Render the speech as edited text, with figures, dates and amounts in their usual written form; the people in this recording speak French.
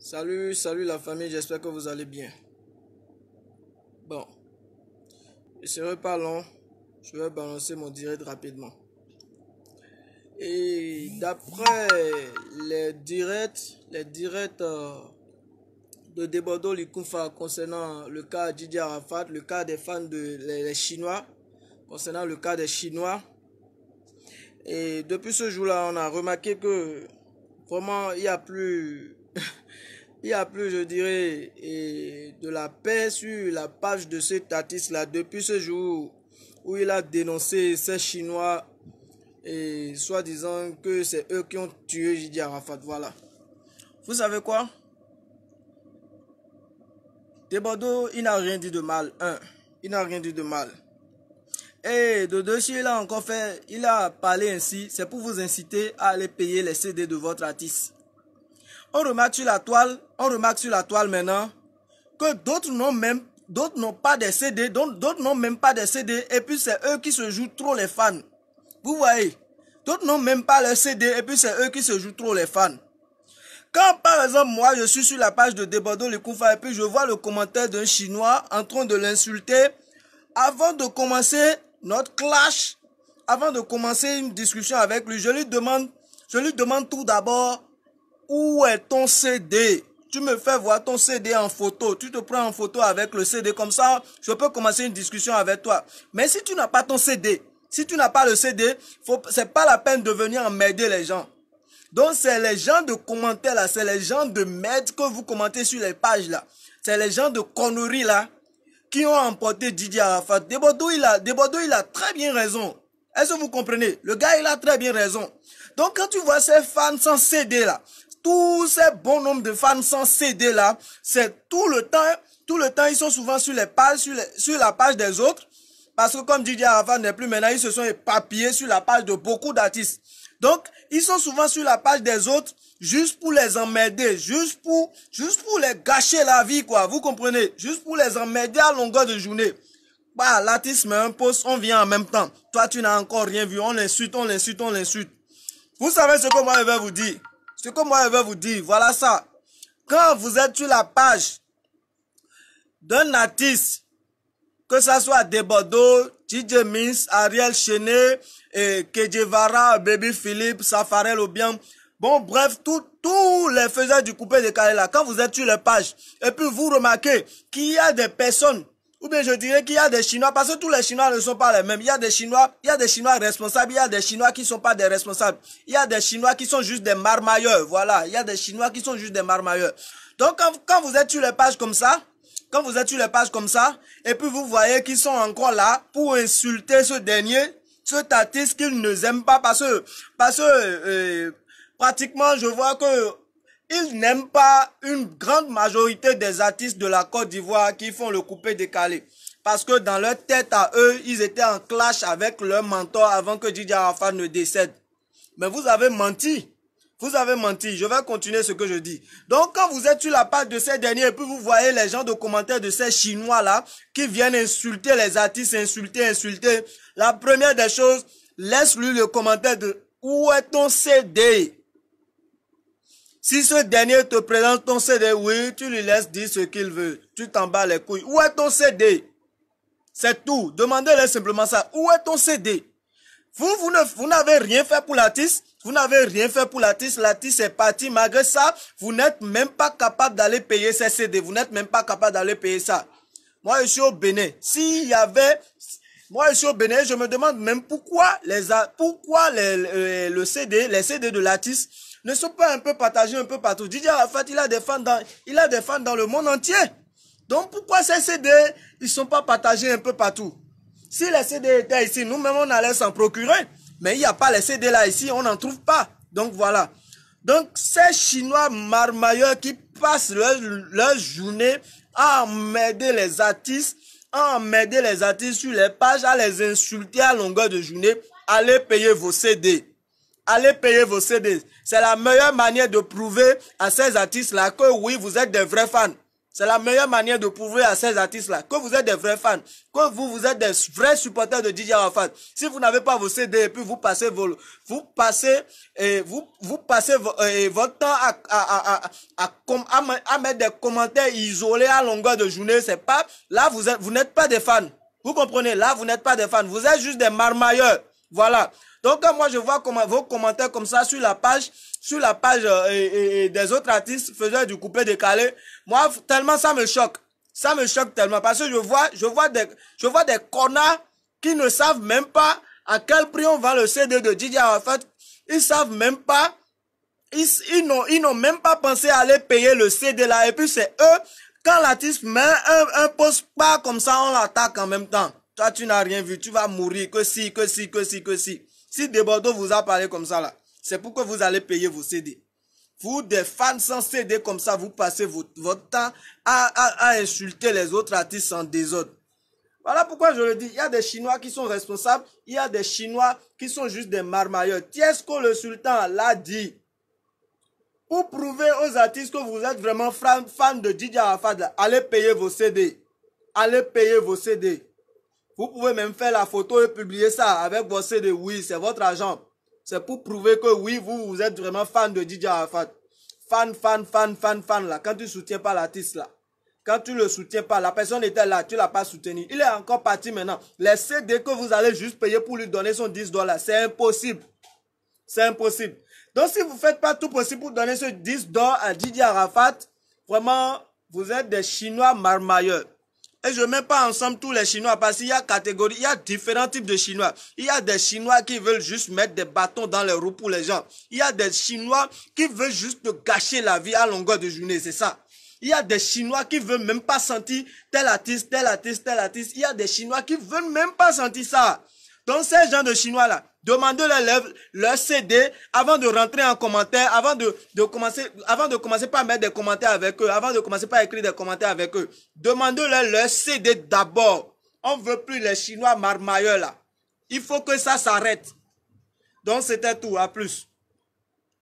Salut la famille, j'espère que vous allez bien. Bon, je ne serai pas long, je vais balancer mon direct rapidement. Et d'après les directs de Debodo Likufa concernant le cas Didier Arafat, le cas des fans les Chinois, concernant le cas des Chinois. Et depuis ce jour-là, on a remarqué que vraiment il n'y a plus... Il n'y a plus, je dirais, de la paix sur la page de cet artiste-là depuis ce jour où il a dénoncé ces Chinois et soi-disant que c'est eux qui ont tué Didier Arafat. Voilà. Vous savez quoi? Debodo, il n'a rien dit de mal. Il n'a rien dit de mal. Et de deux, il a encore fait, il a parlé ainsi, c'est pour vous inciter à aller payer les CD de votre artiste. On remarque sur la toile maintenant que d'autres n'ont pas des CD, d'autres n'ont même pas des CD et puis c'est eux qui se jouent trop les fans. Vous voyez, d'autres n'ont même pas les CD et puis c'est eux qui se jouent trop les fans. Quand par exemple moi je suis sur la page de Debodo Likufa et puis je vois le commentaire d'un Chinois en train de l'insulter, avant de commencer notre clash, avant de commencer une discussion avec lui, je lui demande tout d'abord: où est ton CD? Tu me fais voir ton CD en photo. Tu te prends en photo avec le CD. Comme ça, je peux commencer une discussion avec toi. Mais si tu n'as pas ton CD, si tu n'as pas le CD, c'est pas la peine de venir emmerder les gens. Donc, c'est les gens de commentaires là, c'est les gens de merde que vous commentez sur les pages là. C'est les gens de conneries là qui ont emporté Didier Arafat. Debodo, il a très bien raison. Est-ce que vous comprenez? Le gars, il a très bien raison. Donc, quand tu vois ces fans sans CD là, tous ces bons nombres de fans sans CD là, c'est tout le temps, ils sont souvent sur les pages, sur la page des autres. Parce que comme Didier Arafat n'est plus maintenant, ils se sont éparpillés sur la page de beaucoup d'artistes. Donc, ils sont souvent sur la page des autres, juste pour les emmerder, juste pour les gâcher la vie, quoi. Vous comprenez? Juste pour les emmerder à longueur de journée. Bah, l'artiste met un post, on vient en même temps. Toi, tu n'as encore rien vu. On l'insulte. Vous savez ce que moi, je vais vous dire? Ce que moi, je vais vous dire, voilà ça. Quand vous êtes sur la page d'un artiste, que ça soit Debodo, DJ Mins, Ariel Chené, Kedjevara, Baby Philippe, Safarel Obiang, bon, bref, tous les faiseurs du coupé décalé là, quand vous êtes sur les pages, et puis vous remarquez qu'il y a des personnes, ou bien je dirais qu'il y a des Chinois, parce que tous les Chinois ne sont pas les mêmes. Il y a des Chinois responsables, il y a des Chinois qui ne sont pas des responsables. Il y a des Chinois qui sont juste des marmailleurs, voilà. Il y a des Chinois qui sont juste des marmailleurs. Donc quand vous êtes sur les pages comme ça, et puis vous voyez qu'ils sont encore là pour insulter ce dernier, cet artiste qu'ils ne aiment pas parce que pratiquement je vois que ils n'aiment pas une grande majorité des artistes de la Côte d'Ivoire qui font le coupé décalé. Parce que dans leur tête à eux, ils étaient en clash avec leur mentor avant que Didier Arafat ne décède. Mais vous avez menti. Vous avez menti. Je vais continuer ce que je dis. Donc, quand vous êtes sur la page de ces derniers et puis vous voyez les gens de commentaires de ces Chinois-là qui viennent insulter les artistes, insulter. La première des choses, laisse-lui le commentaire de « Où est ton CD ?» Si ce dernier te présente ton CD, oui, tu lui laisses dire ce qu'il veut. Tu t'en bats les couilles. Où est ton CD? C'est tout. Demandez-leur simplement ça. Où est ton CD? Vous n'avez rien fait pour l'artiste. Vous n'avez rien fait pour l'artiste. L'artiste est parti. Malgré ça, vous n'êtes même pas capable d'aller payer ces CD. Vous n'êtes même pas capable d'aller payer ça. Moi, je suis au Bénin. Moi, je suis au Bénin. Je me demande même pourquoi les CD de l'artiste ne sont pas un peu partagés un peu partout. Didier Arafat, il a des fans dans le monde entier. Donc, pourquoi ces CD, ils sont pas partagés un peu partout? Si les CD étaient ici, nous-mêmes, on allait s'en procurer. Mais il n'y a pas les CD là ici, on n'en trouve pas. Donc, voilà. Donc, ces Chinois marmailleurs qui passent leur journée à emmerder les artistes, sur les pages, à les insulter à longueur de journée, allez payer vos CD. Allez payer vos CD. C'est la meilleure manière de prouver à ces artistes-là que oui, vous êtes des vrais fans. C'est la meilleure manière de prouver à ces artistes-là que vous êtes des vrais fans, que vous êtes des vrais supporters de DJ Arafat. Si vous n'avez pas vos CD et puis vous passez votre temps à mettre des commentaires isolés à longueur de journée, c'est pas, là vous n'êtes pas des fans. Vous comprenez? Là vous n'êtes pas des fans, vous êtes juste des marmailleurs. Voilà. Donc quand moi je vois vos commentaires comme ça sur la page des autres artistes faisant du couplet décalé, moi tellement ça me choque tellement parce que je vois des connards qui ne savent même pas à quel prix on vend le CD de DJ Arafat. Ils savent même pas, ils n'ont même pas pensé à aller payer le CD là, et puis c'est eux, quand l'artiste met un post pas comme ça, on l'attaque en même temps. Toi tu n'as rien vu, tu vas mourir, que si. Si Debordeaux vous a parlé comme ça là, c'est pourquoi vous allez payer vos CD. Vous, des fans sans CD comme ça, vous passez votre temps à insulter les autres artistes en désordre. Voilà pourquoi je le dis, il y a des Chinois qui sont responsables, il y a des Chinois qui sont juste des marmailleurs. Tiesco le sultan l'a dit. Pour prouver aux artistes que vous êtes vraiment fans de DJ Arafat, allez payer vos CD. Allez payer vos CD. Vous pouvez même faire la photo et publier ça avec vos CD. Oui, c'est votre argent. C'est pour prouver que oui, vous êtes vraiment fan de DJ Arafat. Fan là. Quand tu ne soutiens pas l'artiste là. Quand tu ne le soutiens pas, la personne était là, tu ne l'as pas soutenu. Il est encore parti maintenant. Les CD que vous allez juste payer pour lui donner son $10, c'est impossible. C'est impossible. Donc si vous ne faites pas tout possible pour donner ce $10 à DJ Arafat, vraiment, vous êtes des Chinois marmailleurs. Et je ne mets pas ensemble tous les Chinois parce qu'il y a catégorie, il y a différents types de Chinois. Il y a des Chinois qui veulent juste mettre des bâtons dans les roues pour les gens. Il y a des Chinois qui veulent juste gâcher la vie à longueur de journée, c'est ça. Il y a des Chinois qui veulent même pas sentir tel artiste. Il y a des Chinois qui veulent même pas sentir ça. Donc ces gens de Chinois là, demandez-leur leur CD avant de rentrer en commentaire, avant de commencer par mettre des commentaires avec eux, avant de commencer par écrire des commentaires avec eux. Demandez-leur leur CD d'abord. On veut plus les Chinois marmailleurs là. Il faut que ça s'arrête. Donc c'était tout, à plus.